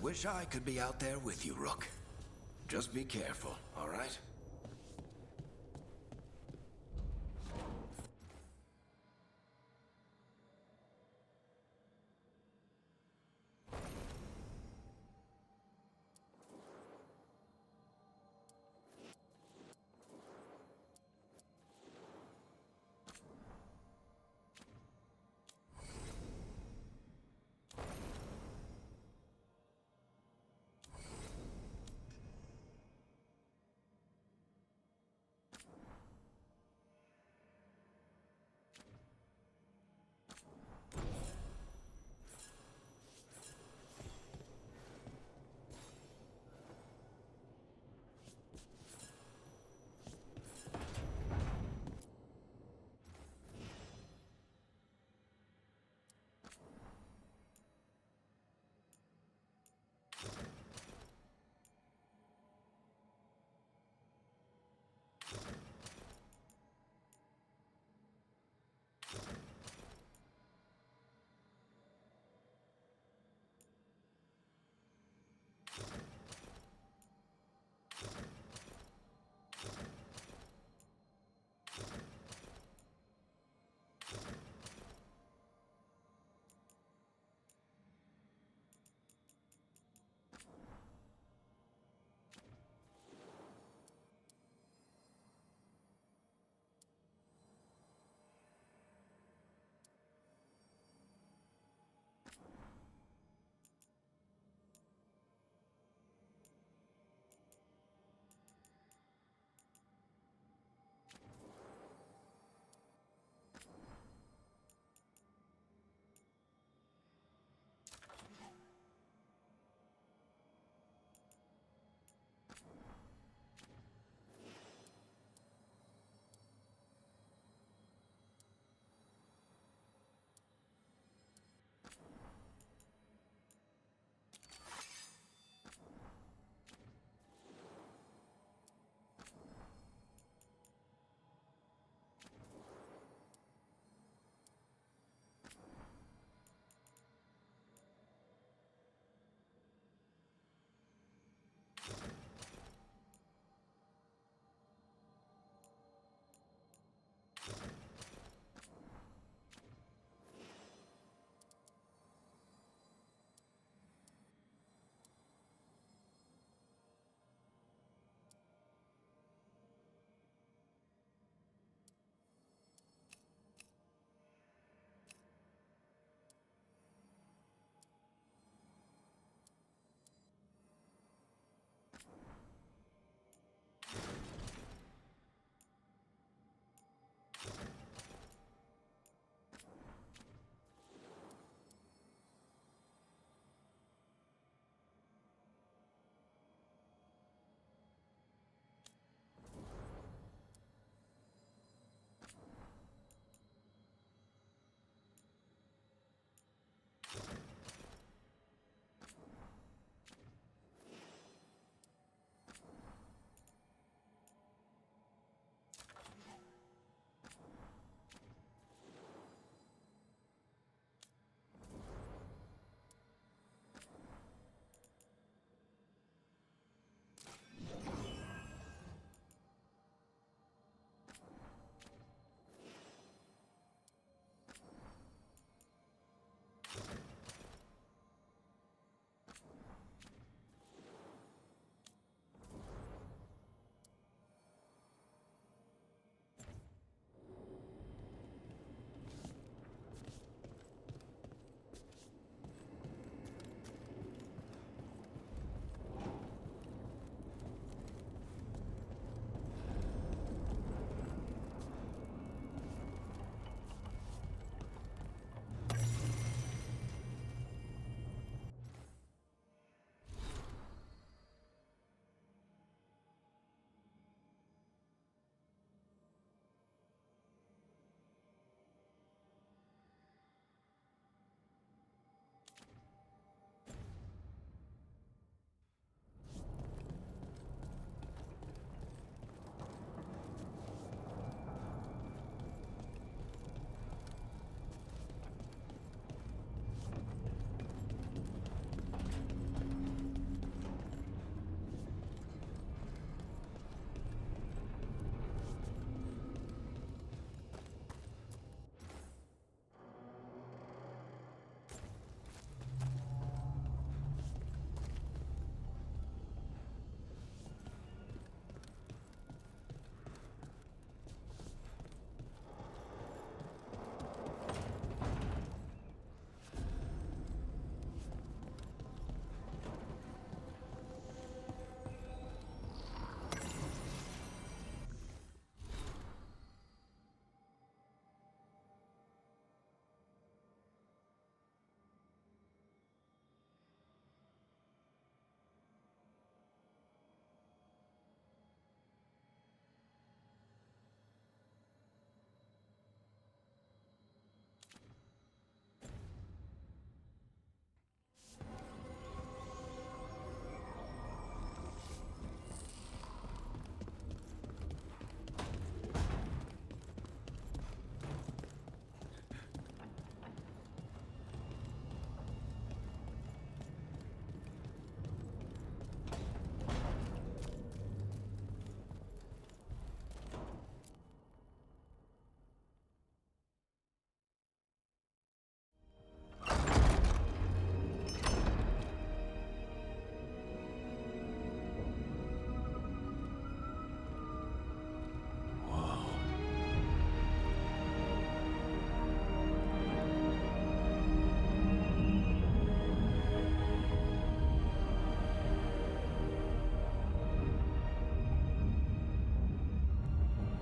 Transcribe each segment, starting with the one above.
wish I could be out there with you, Rook. Just be careful, all right?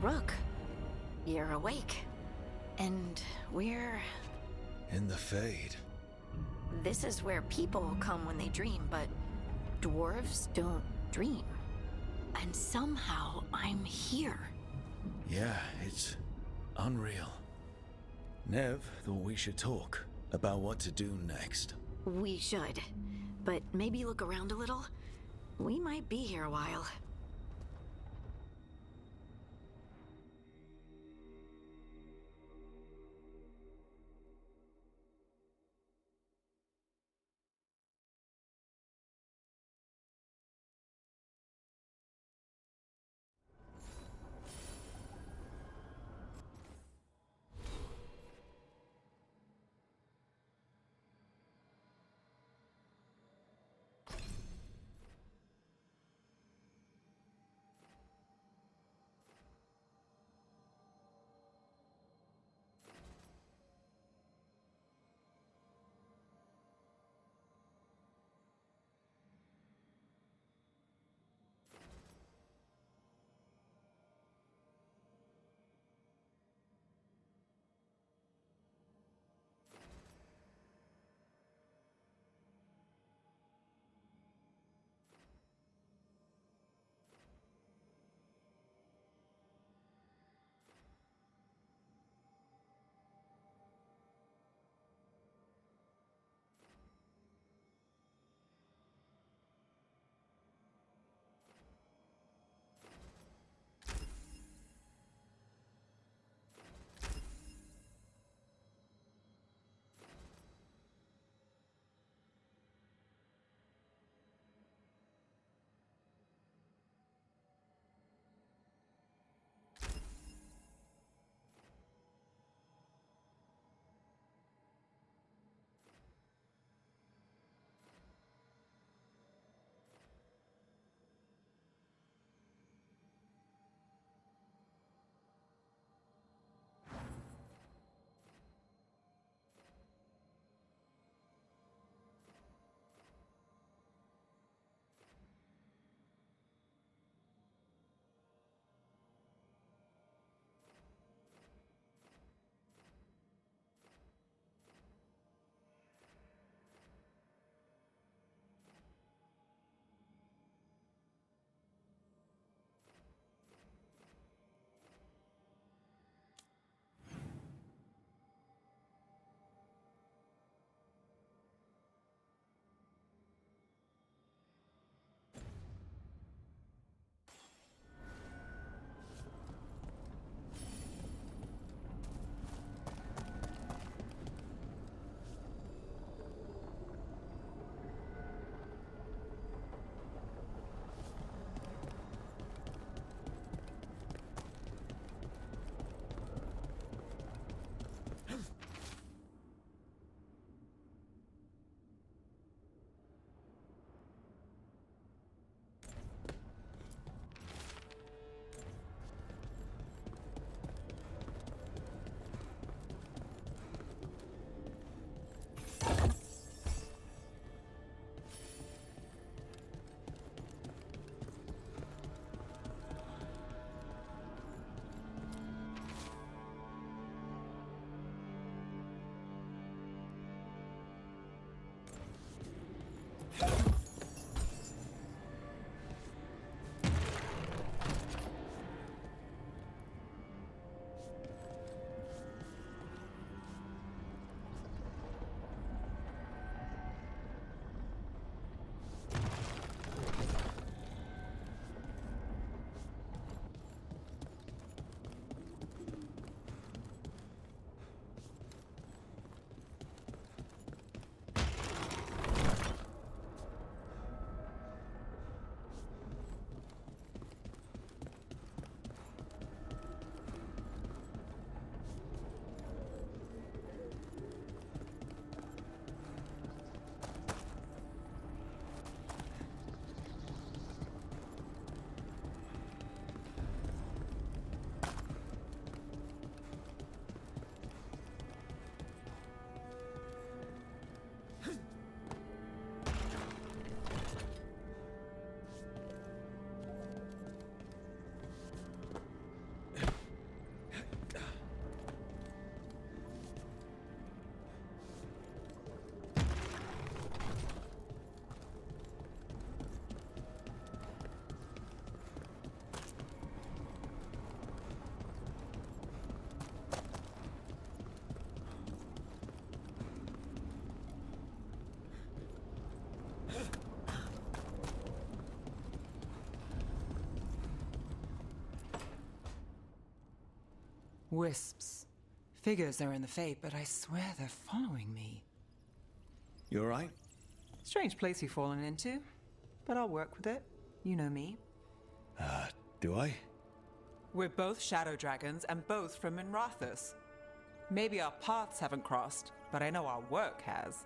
Rook, you're awake. And we're... In the Fade. This is where people come when they dream, but dwarves don't dream. And somehow I'm here. Yeah, it's unreal. Nev thought we should talk about what to do next. We should. But maybe look around a little. We might be here a while. Wisps. Figures are in the fate, but I swear they're following me. You alright? Strange place you've fallen into, but I'll work with it. You know me. Do I? We're both shadow dragons and both from Minrathous. Maybe our paths haven't crossed, but I know our work has.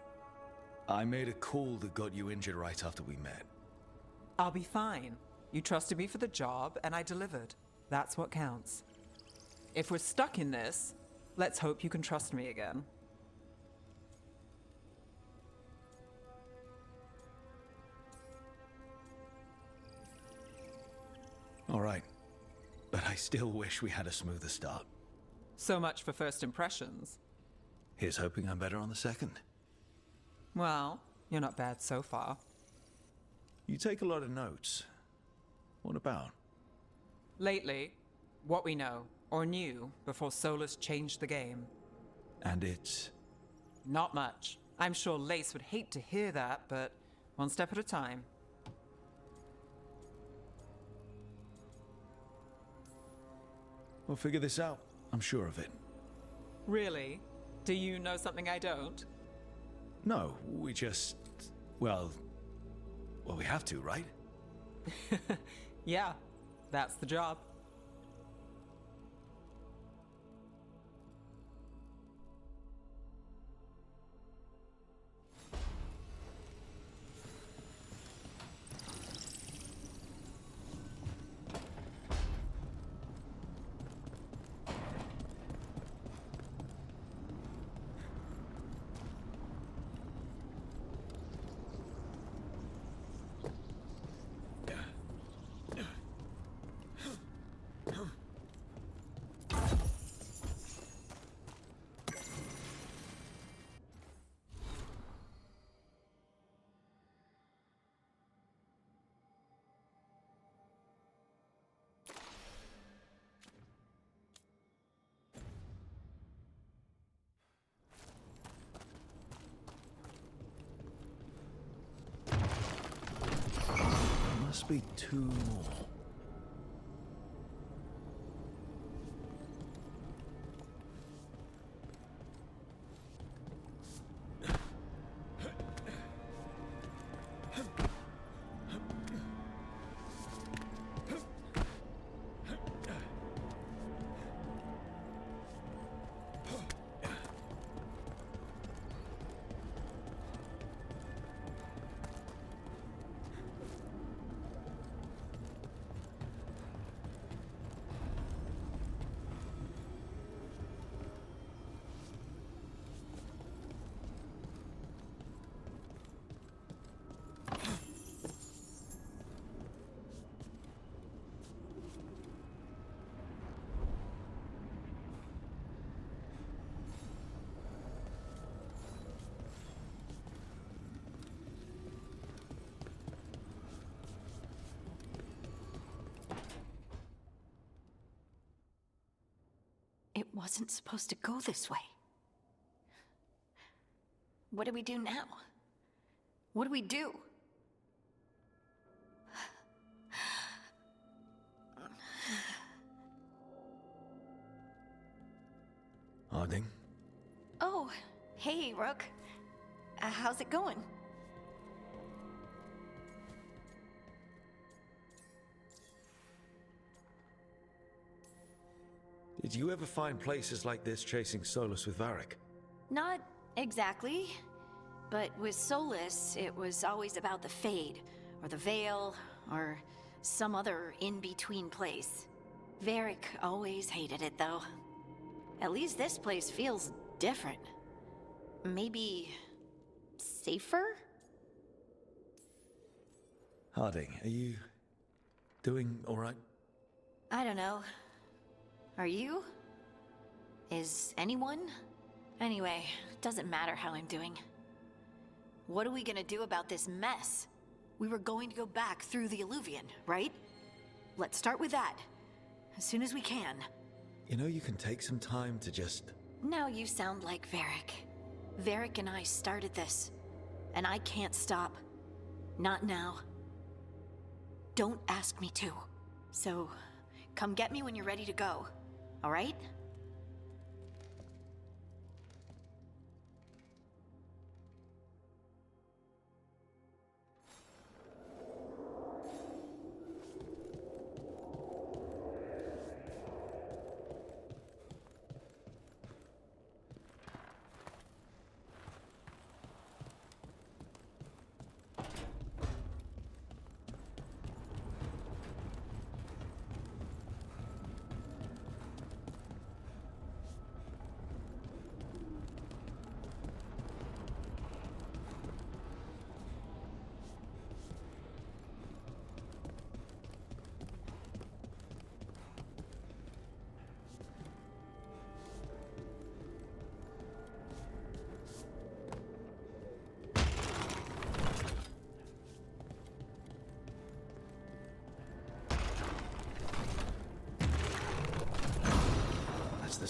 I made a call that got you injured right after we met. I'll be fine. You trusted me for the job, and I delivered. That's what counts. If we're stuck in this, let's hope you can trust me again. Alright. But I still wish we had a smoother start. So much for first impressions. Here's hoping I'm better on the second. Well, you're not bad so far. You take a lot of notes. What about? Lately, what we know, or knew, before Solus changed the game. And it's... Not much. I'm sure Lace would hate to hear that, but one step at a time. We'll figure this out. I'm sure of it. Really? Do you know something I don't? No, we just... Well, we have to, right? Yeah, that's the job. Must be two more. It wasn't supposed to go this way. What do we do now? What do we do? Harding? Oh, hey, Rook. How's it going? Did you ever find places like this chasing Solus with Varric? Not exactly. But with Solus, it was always about the Fade, or the Veil, or some other in-between place. Varric always hated it, though. At least this place feels different. Maybe... safer? Harding, are you... doing alright? I don't know. Are you? Is anyone? Anyway, doesn't matter how I'm doing. What are we gonna do about this mess? We were going to go back through the Illuvian, right? Let's start with that. As soon as we can. You know, you can take some time to just... Now you sound like Varric. Varric and I started this. And I can't stop. Not now. Don't ask me to. So, come get me when you're ready to go. Alright?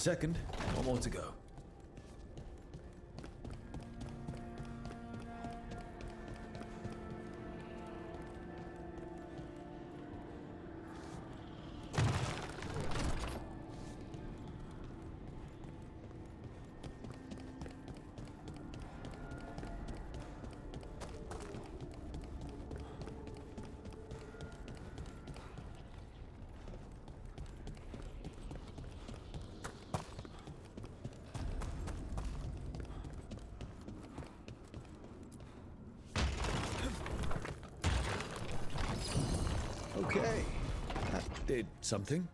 second. One more to go. Okay, that did something.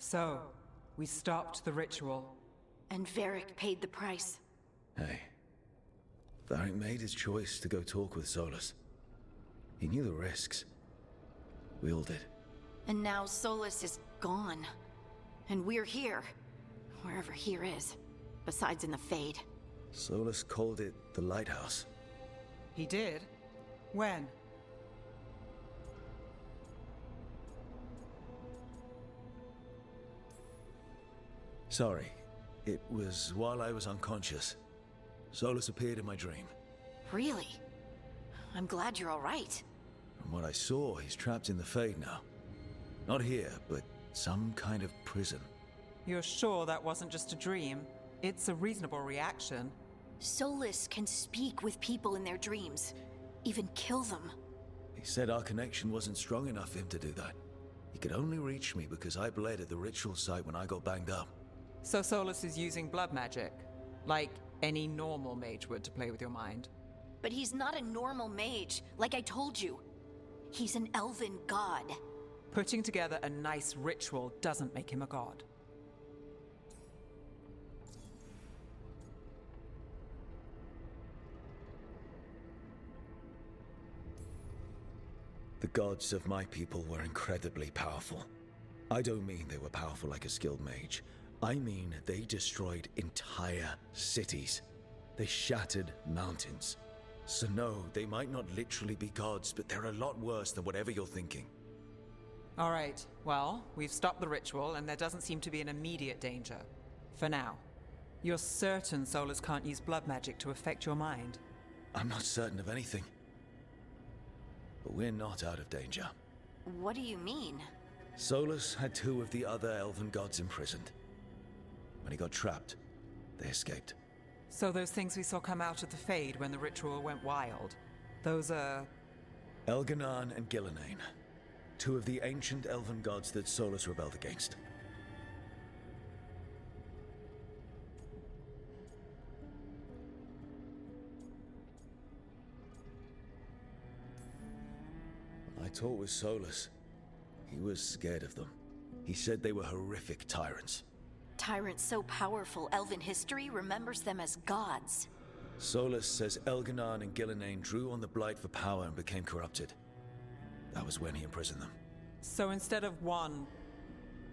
So, we stopped the ritual. And Varric paid the price. Hey. Varric made his choice to go talk with Solus. He knew the risks. We all did. And now Solus is gone. And we're here. Wherever here is. Besides in the Fade. Solus called it the Lighthouse. He did? When? Sorry. It was while I was unconscious. Solus appeared in my dream. Really? I'm glad you're all right. From what I saw, he's trapped in the Fade now. Not here, but some kind of prison. You're sure that wasn't just a dream? It's a reasonable reaction. Solus can speak with people in their dreams. Even kill them. He said our connection wasn't strong enough for him to do that. He could only reach me because I bled at the ritual site when I got banged up. So Solus is using blood magic? Like any normal mage would to play with your mind? But he's not a normal mage, like I told you. He's an elven god. Putting together a nice ritual doesn't make him a god. The gods of my people were incredibly powerful. I don't mean they were powerful like a skilled mage. I mean they destroyed entire cities. They shattered mountains. So no, they might not literally be gods, but they're a lot worse than whatever you're thinking. All right, well, we've stopped the ritual and there doesn't seem to be an immediate danger. For now. You're certain Solus can't use blood magic to affect your mind? I'm not certain of anything. But we're not out of danger. What do you mean? Solus had two of the other elven gods imprisoned. When he got trapped, they escaped. So those things we saw come out of the Fade when the ritual went wild, those are... Elganan and Gillenane. Two of the ancient elven gods that Solus rebelled against. When I talked with Solus, he was scared of them. He said they were horrific tyrants. Tyrants so powerful, elven history remembers them as gods. Solus says Elganan and Gillenane drew on the Blight for power and became corrupted. That was when he imprisoned them. So instead of one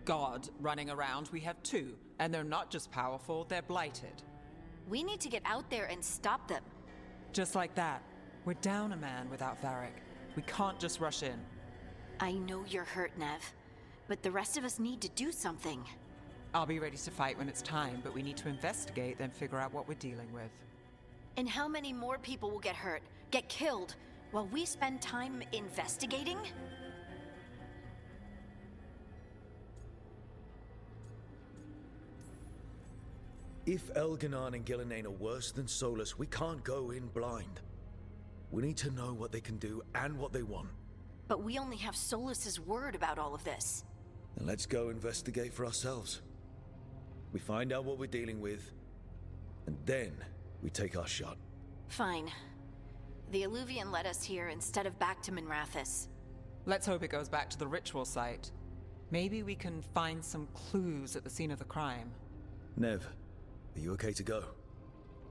god running around, we have two. And they're not just powerful, they're blighted. We need to get out there and stop them. Just like that. We're down a man without Varric. We can't just rush in. I know you're hurt, Nev. But the rest of us need to do something. I'll be ready to fight when it's time, but we need to investigate, then figure out what we're dealing with. And how many more people will get hurt, get killed, while we spend time investigating? If Elganan and Gillenane are worse than Solus, we can't go in blind. We need to know what they can do and what they want. But we only have Solus's word about all of this. Then let's go investigate for ourselves. We find out what we're dealing with, and then we take our shot. Fine. The Illuvian led us here instead of back to Minrathous. Let's hope it goes back to the ritual site. Maybe we can find some clues at the scene of the crime. Nev, are you okay to go?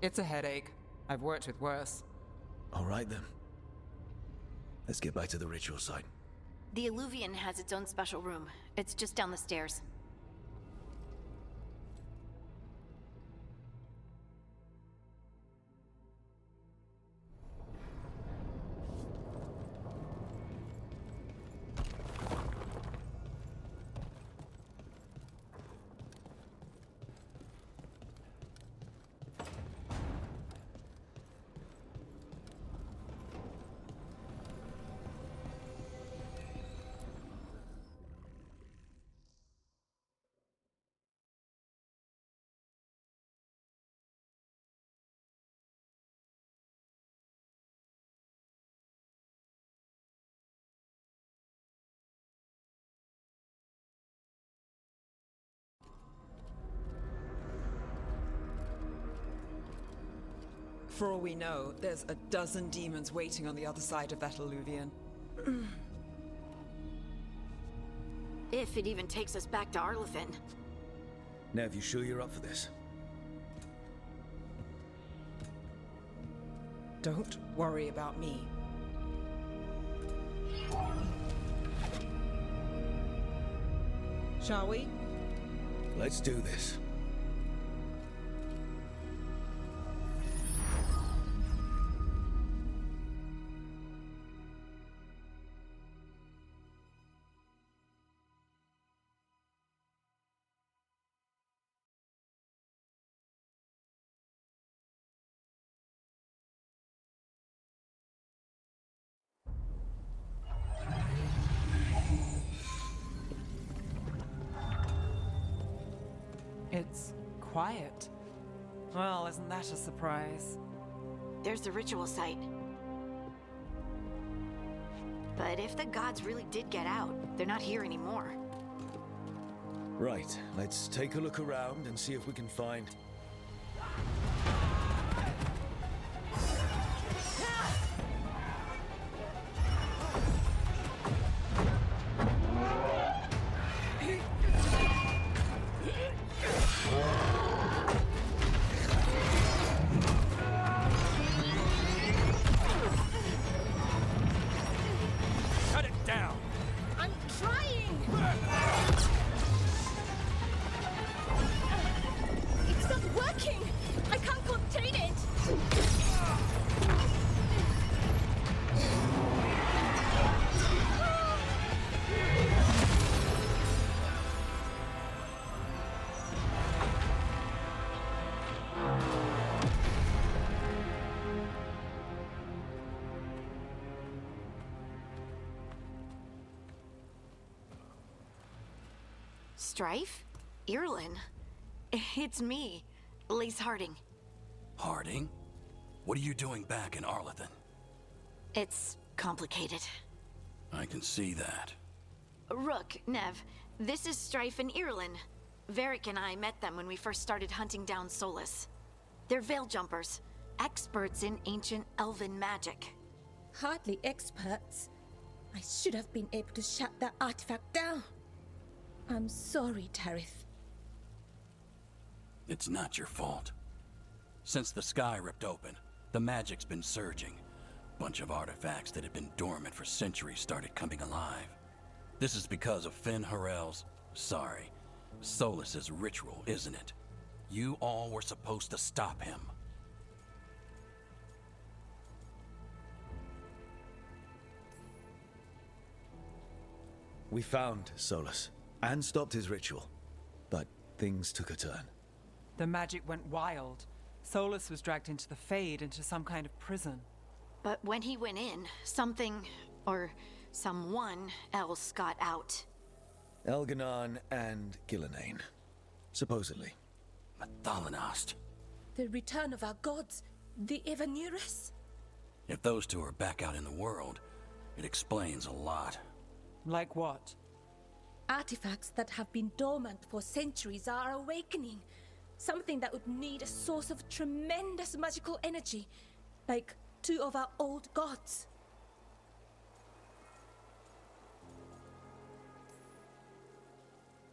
It's a headache. I've worked with worse. All right then. Let's get back to the ritual site. The Illuvian has its own special room. It's just down the stairs. For all we know, there's a dozen demons waiting on the other side of that Illuvian. If it even takes us back to Arlethan. Nev, you sure you're up for this? Don't worry about me. Shall we? Let's do this. It's quiet. Well, isn't that a surprise? There's the ritual site. But if the gods really did get out, they're not here anymore. Right, let's take a look around and see if we can find... Cut it down! I'm trying! It's not working! I can't contain it! Strife? Irlin? It's me, Lise Harding. Harding? What are you doing back in Arlethan? It's complicated. I can see that. Rook, Nev, this is Strife and Irlin. Varric and I met them when we first started hunting down Solus. They're veil jumpers, experts in ancient elven magic. Hardly experts. I should have been able to shut that artifact down. I'm sorry, Tarith. It's not your fault. Since the sky ripped open, the magic's been surging. Bunch of artifacts that had been dormant for centuries started coming alive. This is because of Finn Harel's... sorry, Solus's ritual, isn't it? You all were supposed to stop him. We found Solus and stopped his ritual, but things took a turn. The magic went wild. Solus was dragged into the Fade, into some kind of prison. But when he went in, something, or someone else got out. Elganon and Gillenane, supposedly. Mathalanost. The return of our gods, the Evanurus. If those two are back out in the world, it explains a lot. Like what? Artifacts that have been dormant for centuries are awakening. Something that would need a source of tremendous magical energy, like two of our old gods.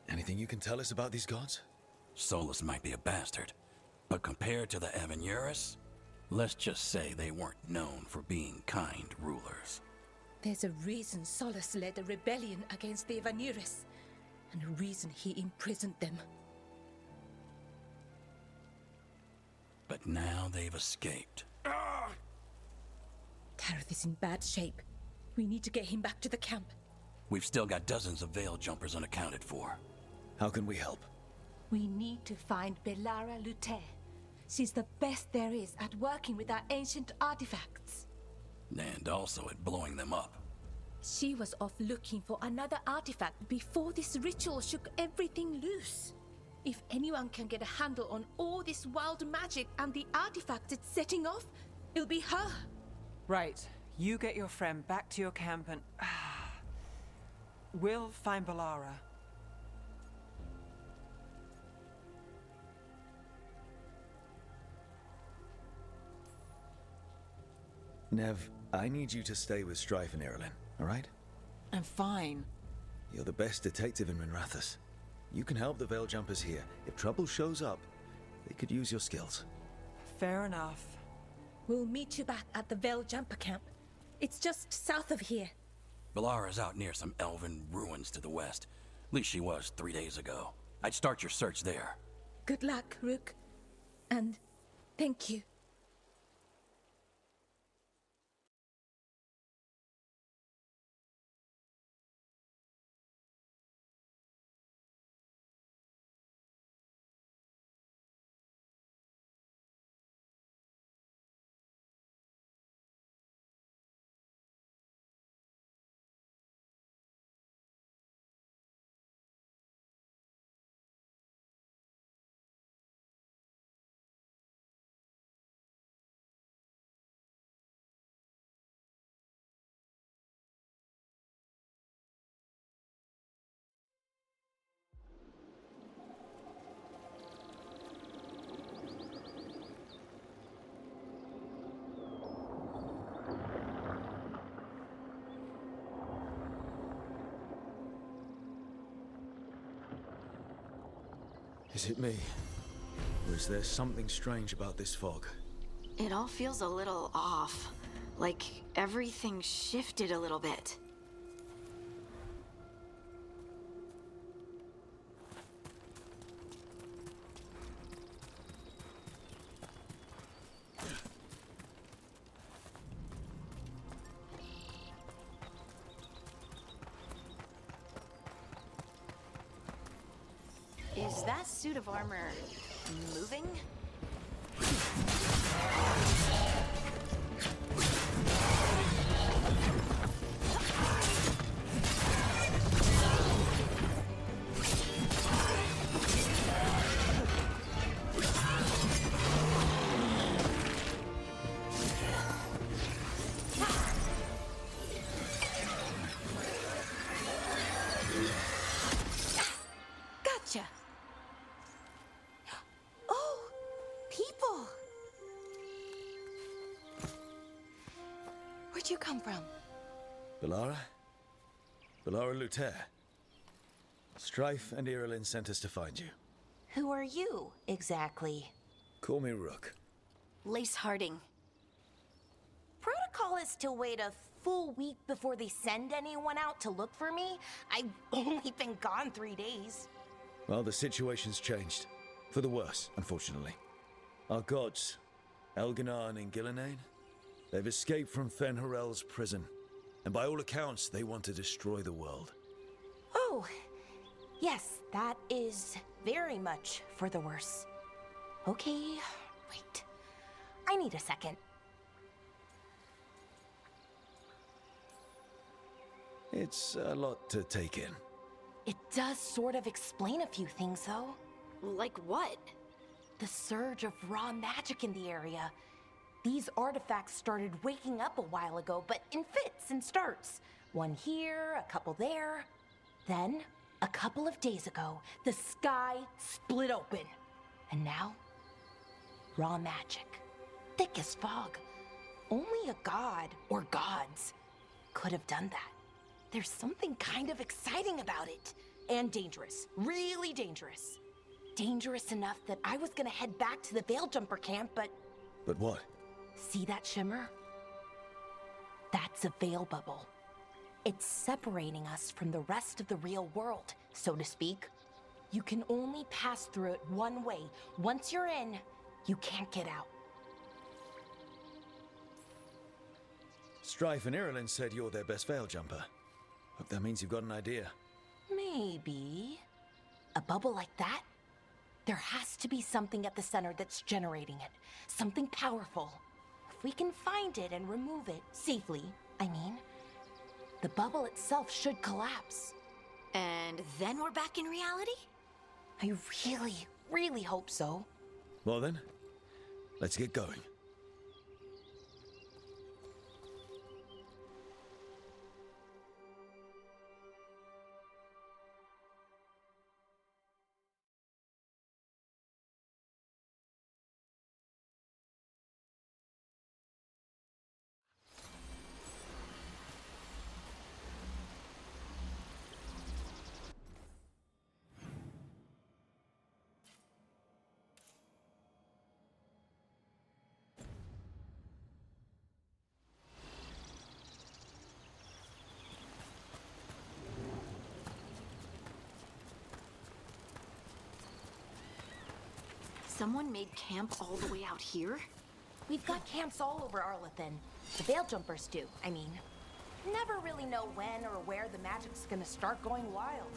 Anything you can tell us about these gods? Solus might be a bastard, but compared to the Evanurus, let's just say they weren't known for being kind rulers. There's a reason Solus led a rebellion against the Evanurus, and a reason he imprisoned them. But now they've escaped. Tarith is in bad shape. We need to get him back to the camp. We've still got dozens of veil jumpers unaccounted for. How can we help? We need to find Belara Lute. She's the best there is at working with our ancient artifacts. And also at blowing them up. She was off looking for another artifact before this ritual shook everything loose. If anyone can get a handle on all this wild magic and the artifacts it's setting off, it'll be her. Right. You get your friend back to your camp and... we'll find Belara. Nev, I need you to stay with Strife and Irlin, all right? I'm fine. You're the best detective in Minrathous. You can help the Veil Jumpers here. If trouble shows up, they could use your skills. Fair enough. We'll meet you back at the Veil Jumper Camp. It's just south of here. Valara's out near some elven ruins to the west. At least she was 3 days ago. I'd start your search there. Good luck, Rook. And thank you. Is it me? Or is there something strange about this fog? It all feels a little off. Like everything shifted a little bit. Is that suit of armor moving? Gotcha. Oh, people. Where'd you come from? Valara? Valara Luther. Strife and Irilyn sent us to find you. Who are you, exactly? Call me Rook. Lace Harding. Protocol is to wait a full week before they send anyone out to look for me. I've only been gone 3 days. Well, the situation's changed. For the worse, unfortunately. Our gods, Elginar and Ingillinane, they've escaped from Fen'Harel's prison. And by all accounts, they want to destroy the world. Oh, yes, that is very much for the worse. Okay, wait. I need a second. It's a lot to take in. It does sort of explain a few things, though. Like what? The surge of raw magic in the area. These artifacts started waking up a while ago, but in fits and starts. One here, a couple there. Then, a couple of days ago, the sky split open. And now, raw magic. Thick as fog. Only a god, or gods, could have done that. There's something kind of exciting about it. And dangerous. Really dangerous. Dangerous enough that I was gonna head back to the Veil Jumper camp, but... But what? See that shimmer? That's a veil bubble. It's separating us from the rest of the real world, so to speak. You can only pass through it one way. Once you're in, you can't get out. Strife and Irilyn said you're their best Veil Jumper. Hope that means you've got an idea. Maybe. A bubble like that? There has to be something at the center that's generating it. Something powerful. If we can find it and remove it, safely, I mean, the bubble itself should collapse. And then we're back in reality? I really, really hope so. Well then, let's get going. Someone made camp all the way out here? We've got camps all over Arlethan. The Veil Jumpers do, I mean. Never really know when or where the magic's gonna start going wild.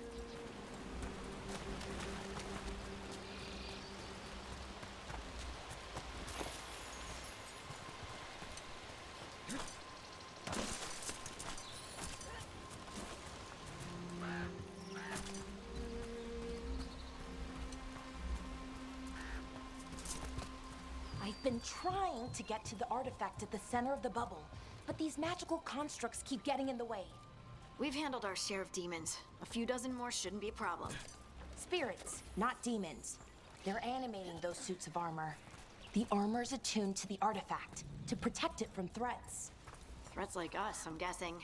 I've been trying to get to the artifact at the center of the bubble, but these magical constructs keep getting in the way. We've handled our share of demons. A few dozen more shouldn't be a problem. Spirits, not demons. They're animating those suits of armor. The armor's attuned to the artifact, to protect it from threats. Threats like us, I'm guessing.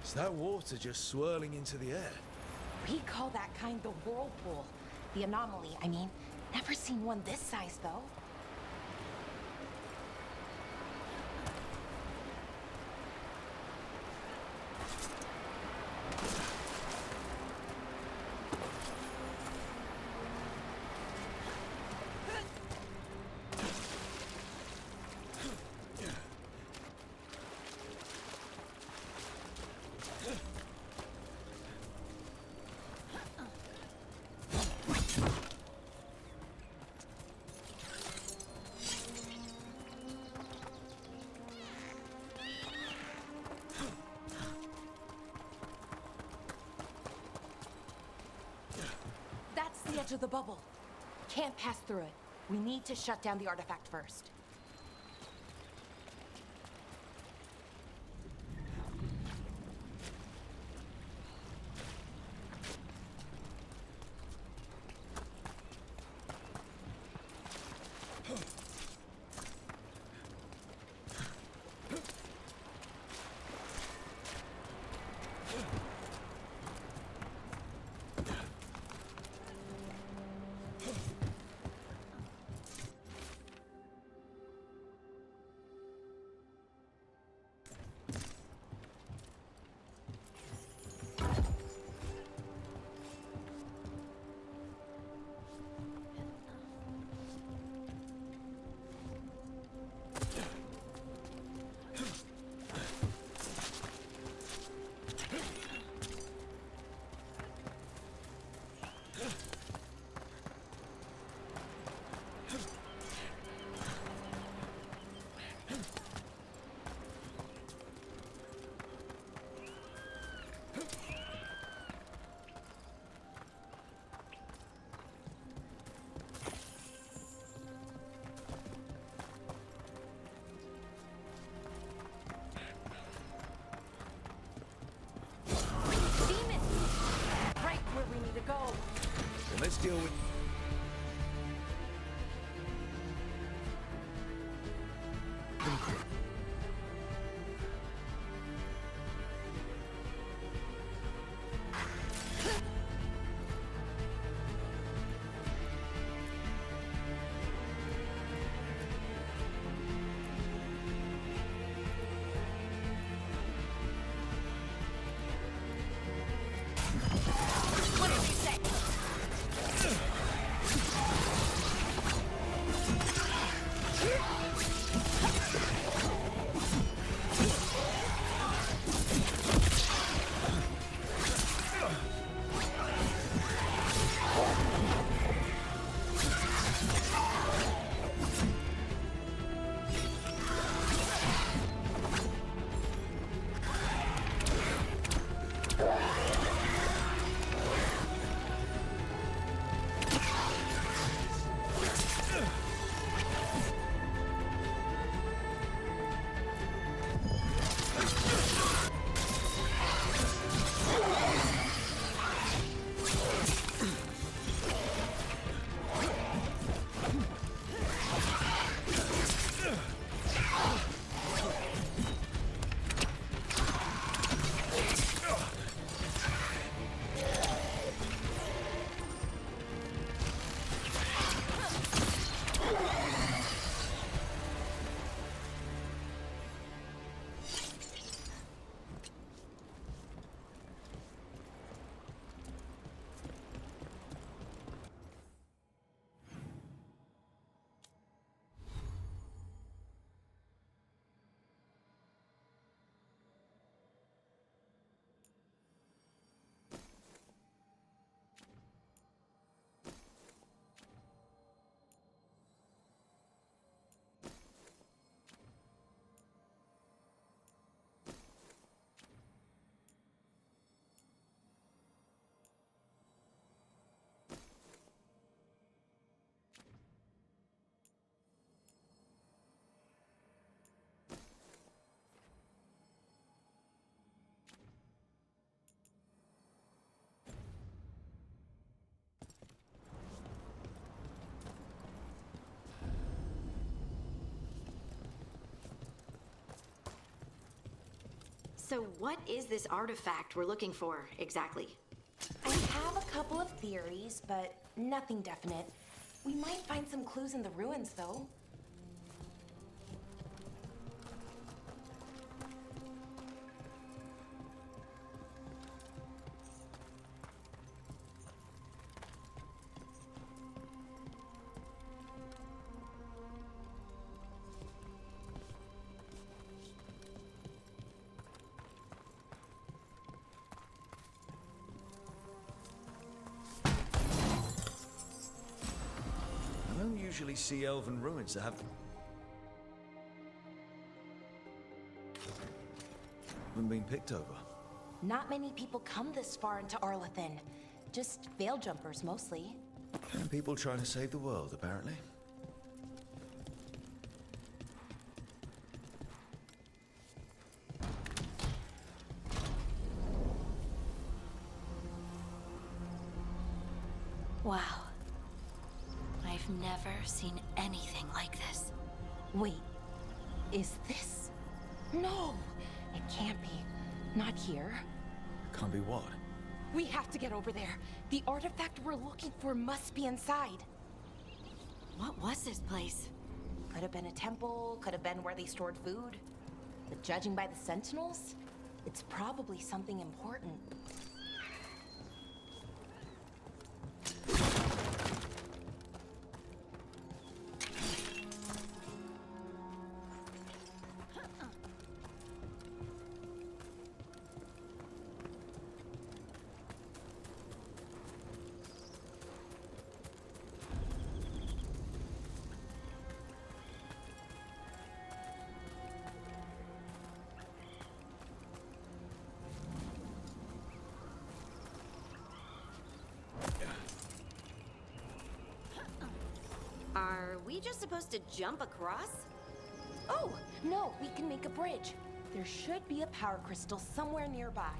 Is that water just swirling into the air? We call that kind the whirlpool. The anomaly, I mean. Never seen one this size, though. That's the edge of the bubble. Can't pass through it. We need to shut down the artifact first. Go. Then let's deal with... So what is this artifact we're looking for, exactly? I have a couple of theories, but nothing definite. We might find some clues in the ruins, though. I don't usually see elven ruins that have... haven't been picked over. Not many people come this far into Arlathan. Just veil jumpers, mostly. And people trying to save the world, apparently. Wow. I've never seen anything like this. Wait, is this? No, it can't be. Not here. Can't be what? We have to get over there. The artifact we're looking for must be inside. What was this place? Could have been a temple, could have been where they stored food. But judging by the sentinels, it's probably something important. Are we just supposed to jump across? Oh, no, we can make a bridge. There should be a power crystal somewhere nearby.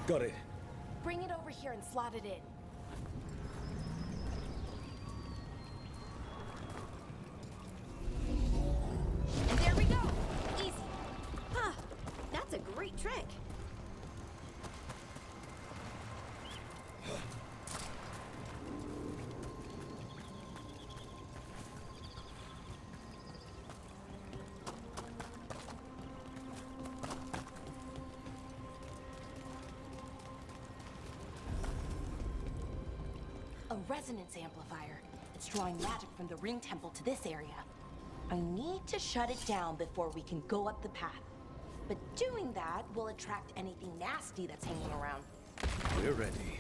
Got it. Bring it over here and slot it in. And there we go! Easy. Huh, that's a great trick. A resonance amplifier. It's drawing magic from the ring temple to this area. I need to shut it down before we can go up the path. But doing that will attract anything nasty that's hanging around. We're ready.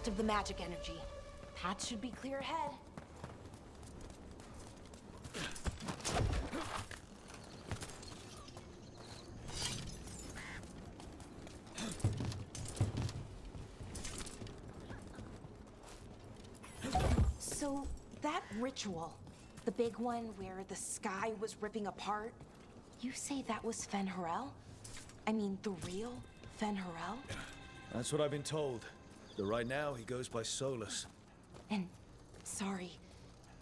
rest of the magic energy. Path should be clear ahead. So, that ritual, the big one where the sky was ripping apart, you say that was Fen Harel? I mean, the real Fen Harel? That's what I've been told. Though right now, he goes by Solus. And, sorry,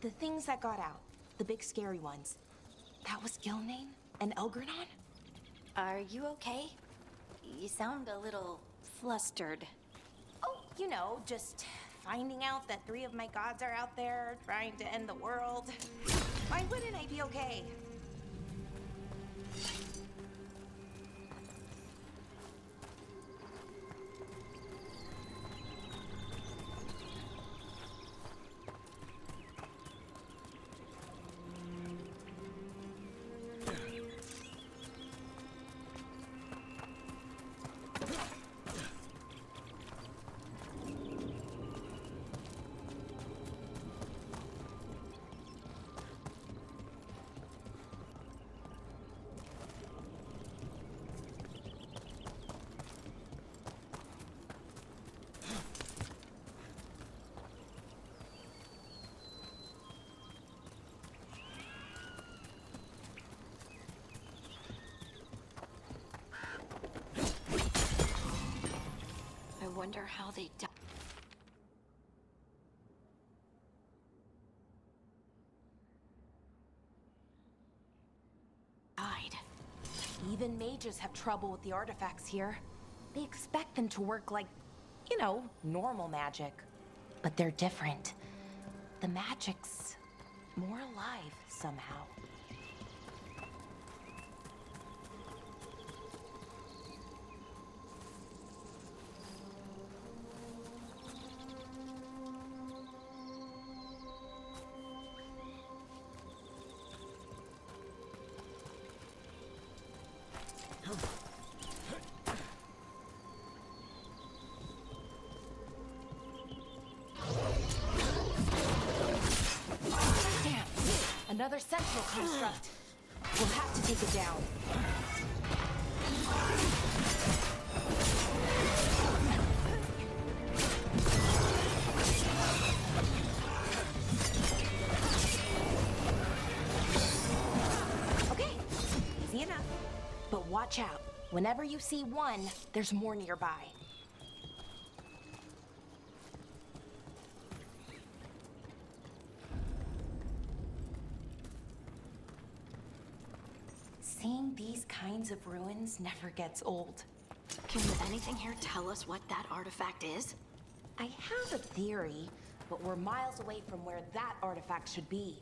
the things that got out, the big scary ones, that was Gilnane and Elgranon? Are you okay? You sound a little flustered. Oh, you know, just finding out that 3 of my gods are out there trying to end the world. Why wouldn't I be okay? I wonder how they died. Even mages have trouble with the artifacts here. They expect them to work like, you know, normal magic. But they're different. The magic's more alive somehow. Damn! Another central construct. We'll have to take it down. Okay, easy enough. But watch out. Whenever you see one, there's more nearby. Seeing these kinds of ruins never gets old. Can anything here tell us what that artifact is? I have a theory, but we're miles away from where that artifact should be.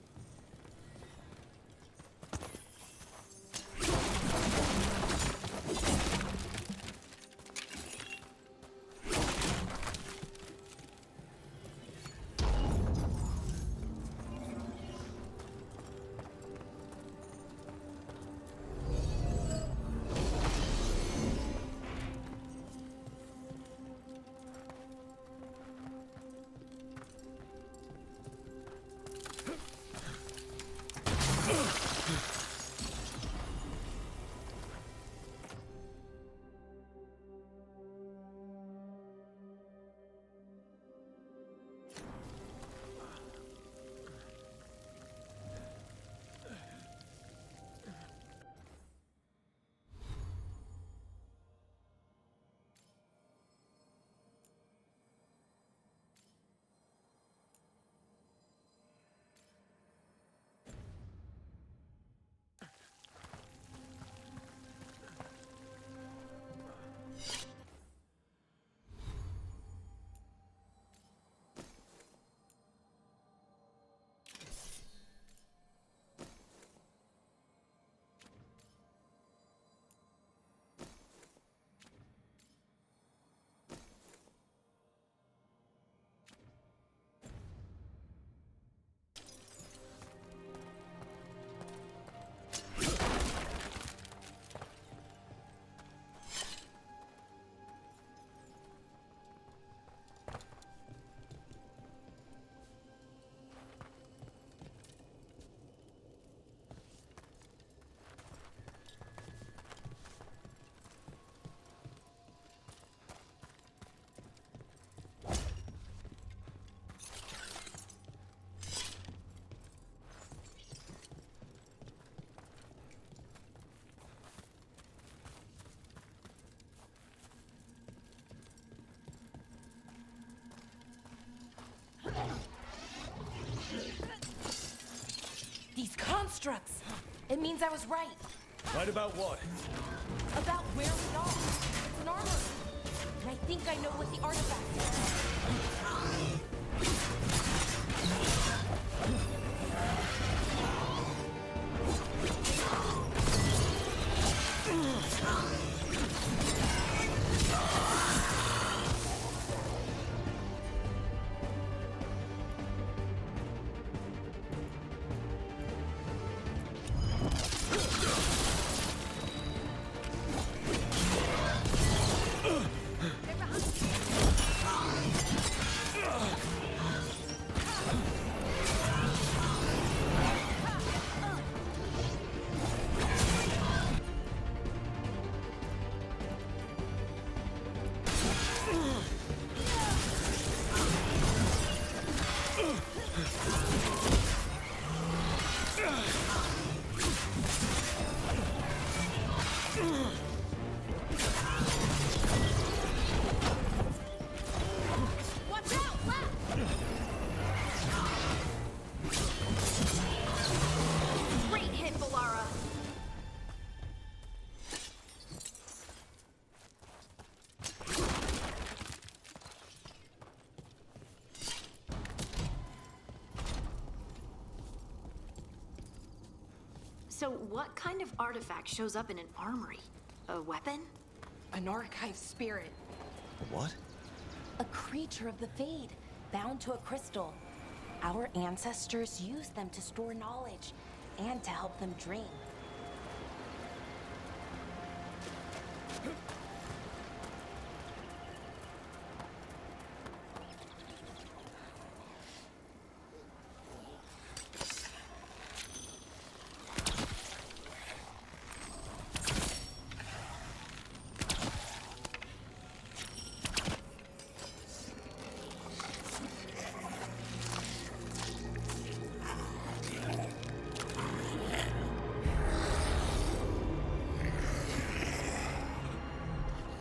constructs. It means I was right. Right about what? About where we are. It's an armor. And I think I know what the artifact So what kind of artifact shows up in an armory? A weapon? An archive spirit. What? A creature of the Fade, bound to a crystal. Our ancestors used them to store knowledge and to help them dream.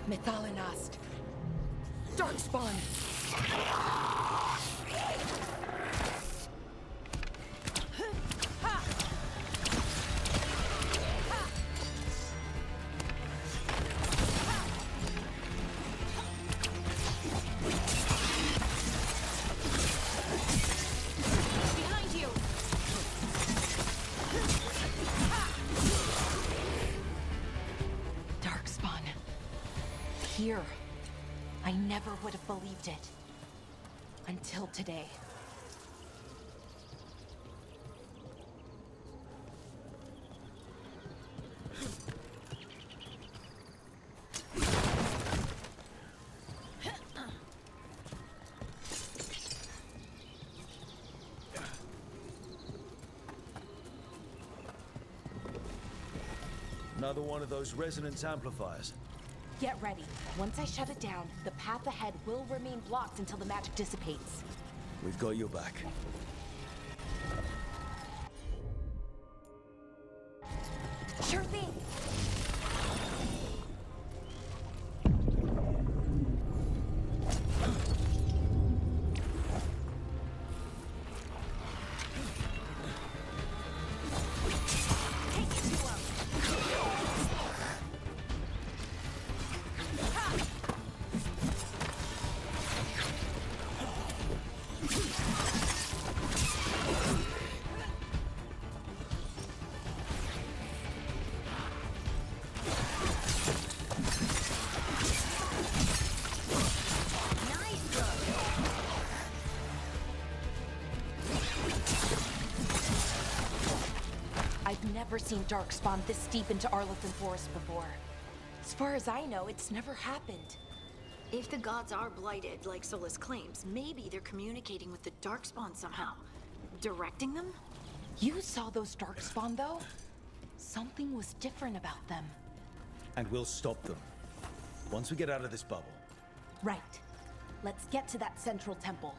Methalinast. Darkspawn. Behind you! Darkspawn. Here. I never would have believed it. Until today. Another one of those resonance amplifiers. Get ready. Once I shut it down, the path ahead will remain blocked until the magic dissipates. We've got your back. Sure thing. I've never seen Darkspawn this deep into Arlington Forest before. As far as I know, it's never happened. If the gods are blighted, like Solus claims, maybe they're communicating with the Darkspawn somehow. Directing them? You saw those Darkspawn, though? Something was different about them. And we'll stop them. Once we get out of this bubble. Right. Let's get to that central temple.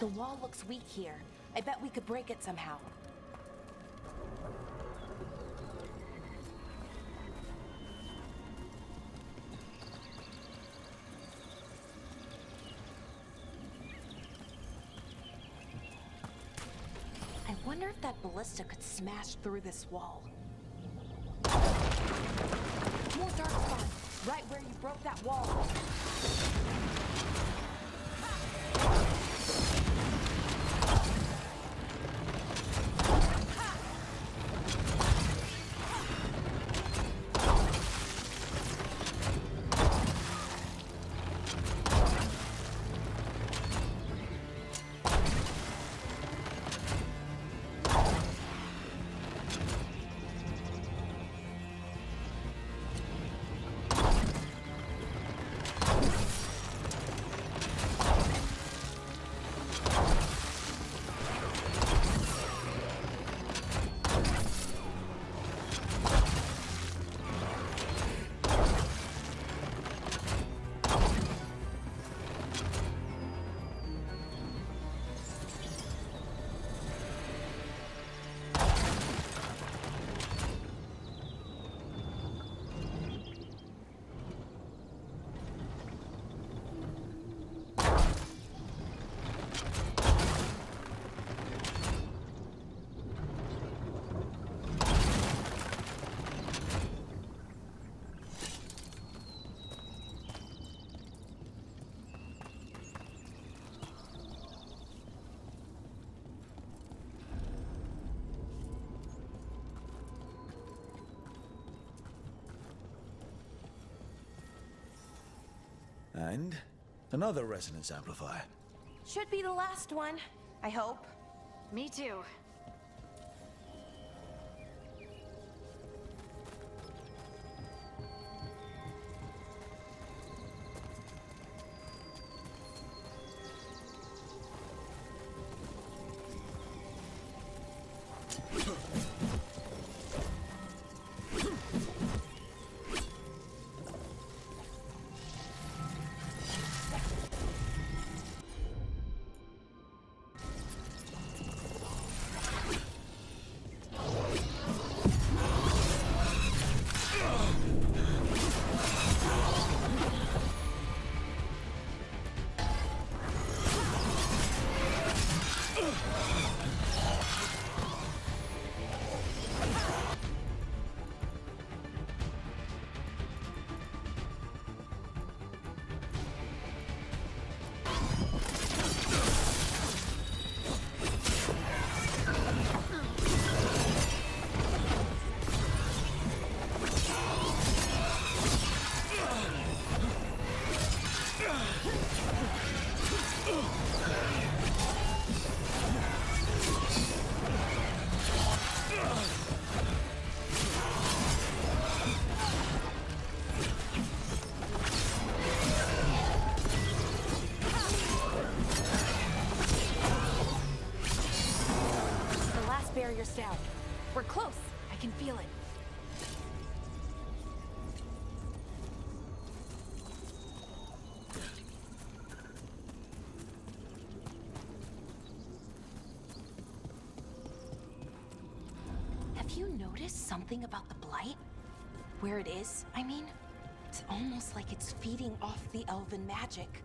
The wall looks weak here. I bet we could break it somehow. I wonder if that ballista could smash through this wall. More dark spot, right where you broke that wall. And another resonance amplifier. Should be the last one, I hope. Me too. Barrier's down. We're close. I can feel it. Have you noticed something about the blight? Where it is, I mean? It's almost like it's feeding off the elven magic.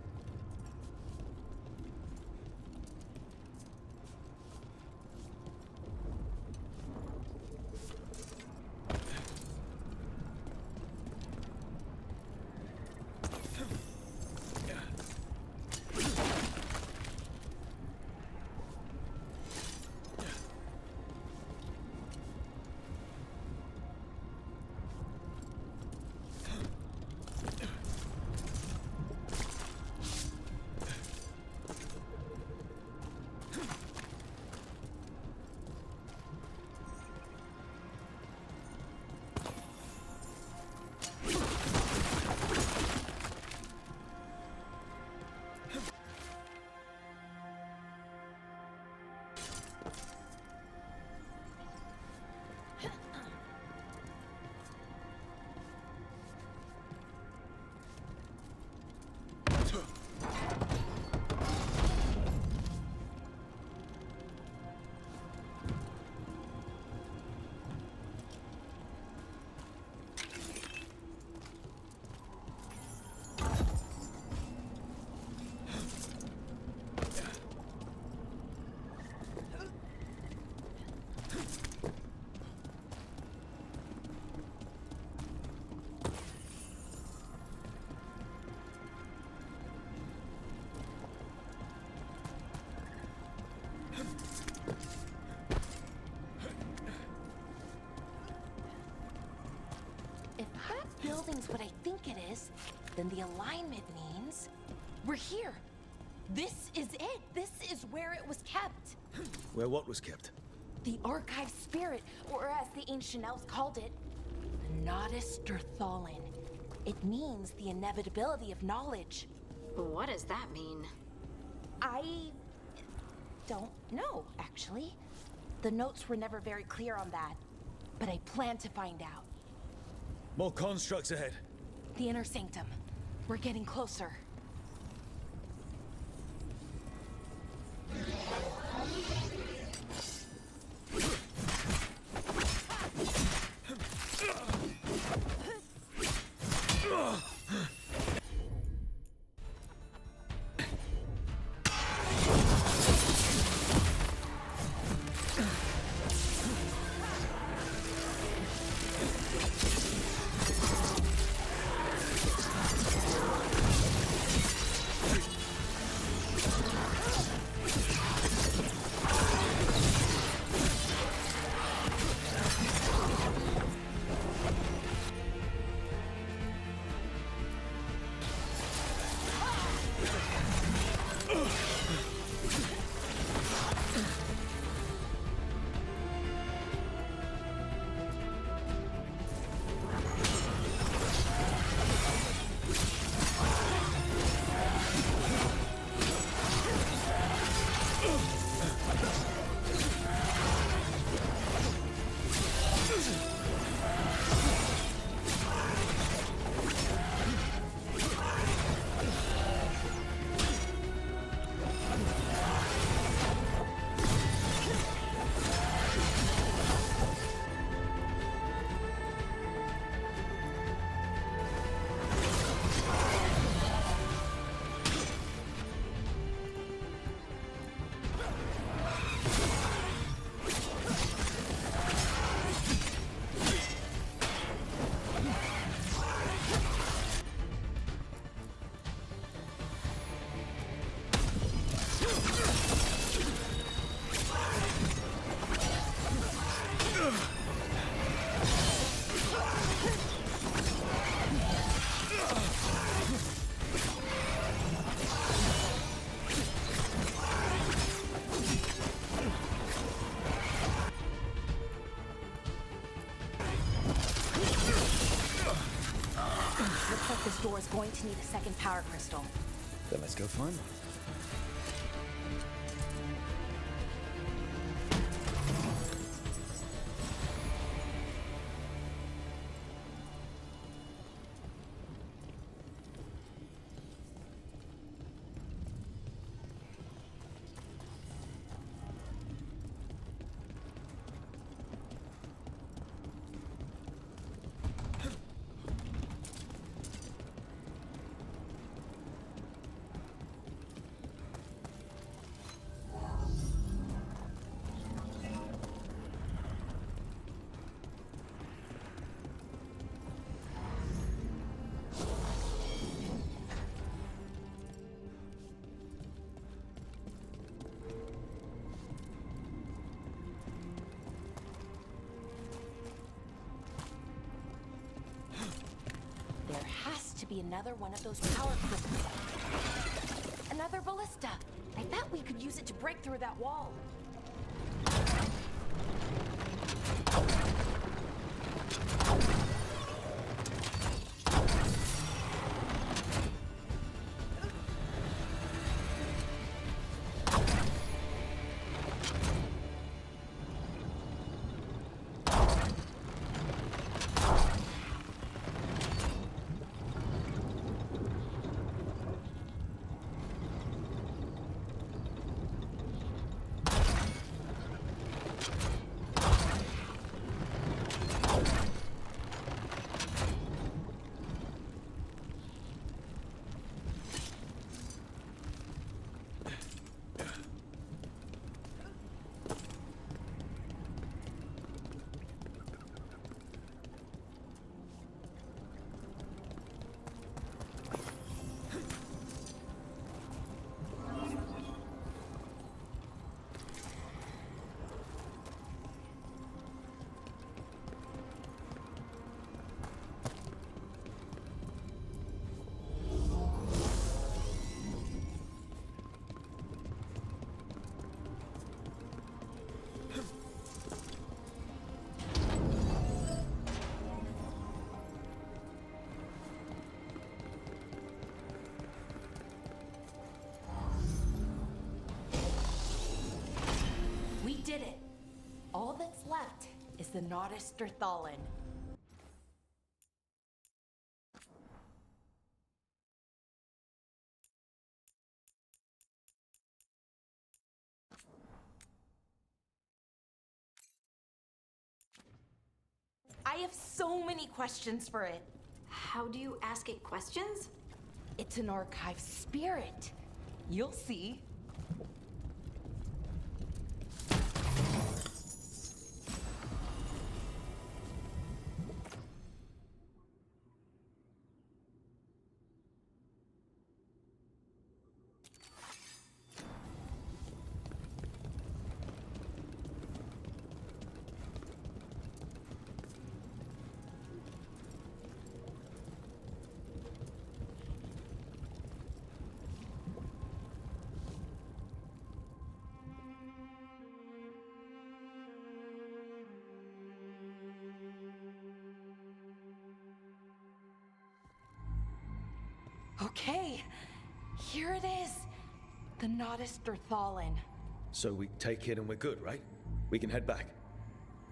building's what I think it is, then the alignment means we're here. This is it. This is where it was kept. Where what was kept? The archive spirit, or as the ancient elves called it, the Nodus Derthalin. It means the inevitability of knowledge. What does that mean? I don't know, actually. The notes were never very clear on that, but I plan to find out. More constructs ahead. The inner sanctum. We're getting closer. This door is going to need a second power crystal. Then let's go find one. There has to be another one of those power crystals. Another ballista. I bet we could use it to break through that wall. the Nautisterthallen. I have so many questions for it. How do you ask it questions? It's an archive spirit. You'll see. Okay, here it is. The Nautisterthallen. So we take it and we're good, right? We can head back.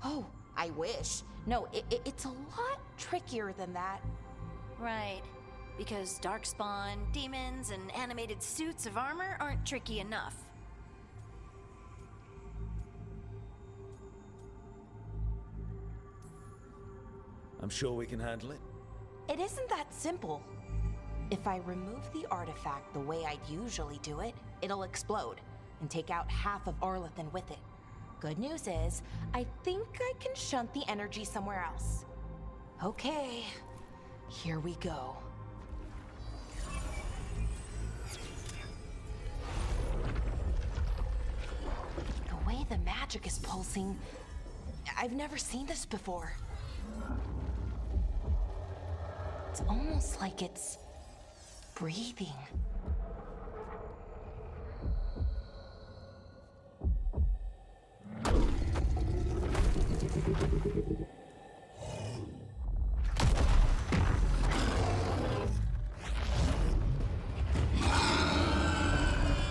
Oh, I wish. No, it's a lot trickier than that. Right. Because darkspawn, demons, and animated suits of armor aren't tricky enough. I'm sure we can handle it. It isn't that simple. If I remove the artifact the way I'd usually do it, it'll explode and take out half of Arlethan with it. Good news is, I think I can shunt the energy somewhere else. Okay, here we go. The way the magic is pulsing, I've never seen this before. It's almost like it's breathing.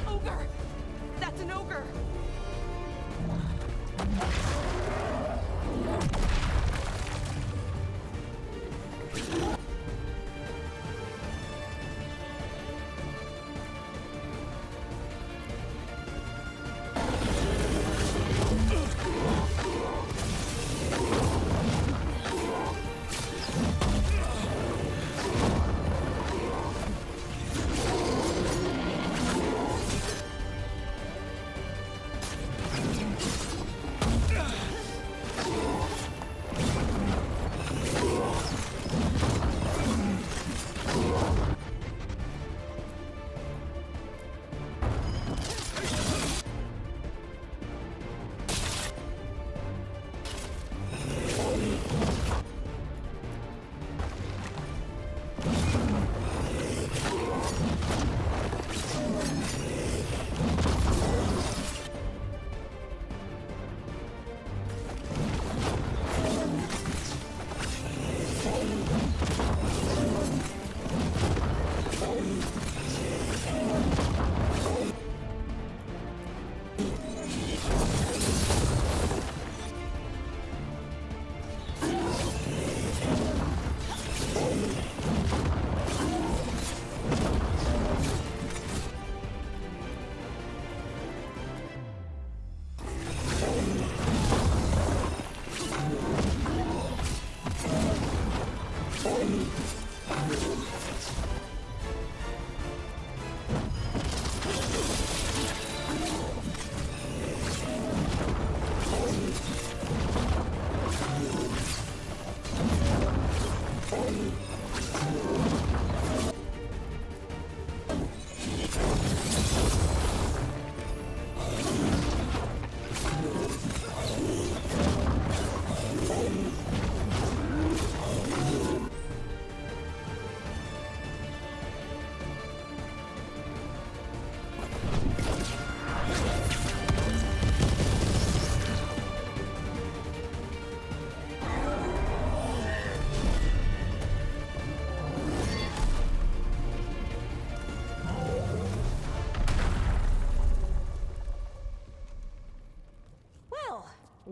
Ogre! That's an ogre!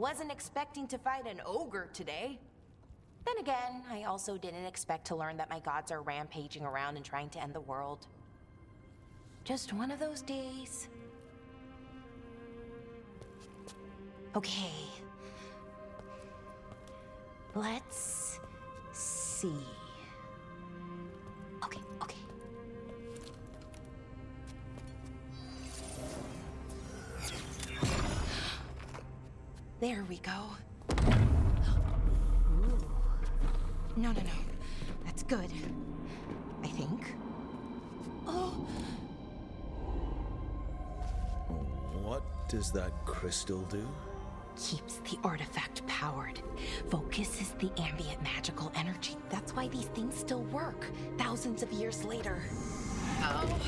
wasn't expecting to fight an ogre today. Then again, I also didn't expect to learn that my gods are rampaging around and trying to end the world. Just one of those days. Okay. Let's see. Okay. There we go. Ooh. No. That's good. I think. Oh. What does that crystal do? Keeps the artifact powered. Focuses the ambient magical energy. That's why these things still work, thousands of years later. Oh.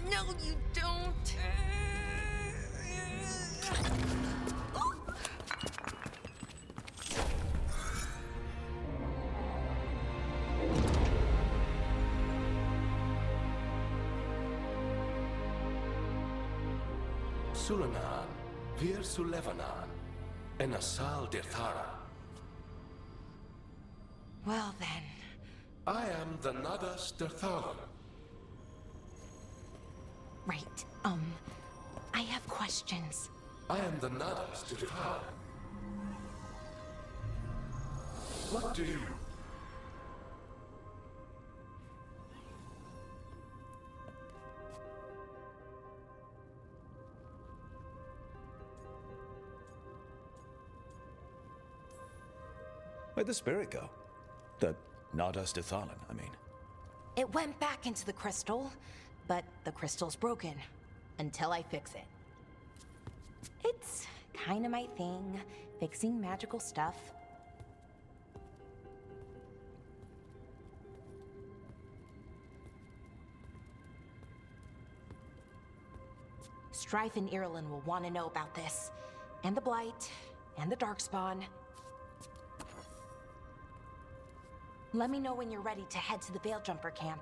No, you don't. Sulanan, Vir Sulevanan, and Asal Dirthara. Well then. I am the Nadas Dirthalan. Right. I have questions. I am the Nadas Dirthalan. What do you... Where'd the spirit go? The Nadas Dithalan, I mean. It went back into the crystal, but the crystal's broken. Until I fix it. It's kind of my thing, fixing magical stuff. Strife and Irulan will want to know about this. And the Blight, and the Darkspawn. Let me know when you're ready to head to the Veil Jumper camp.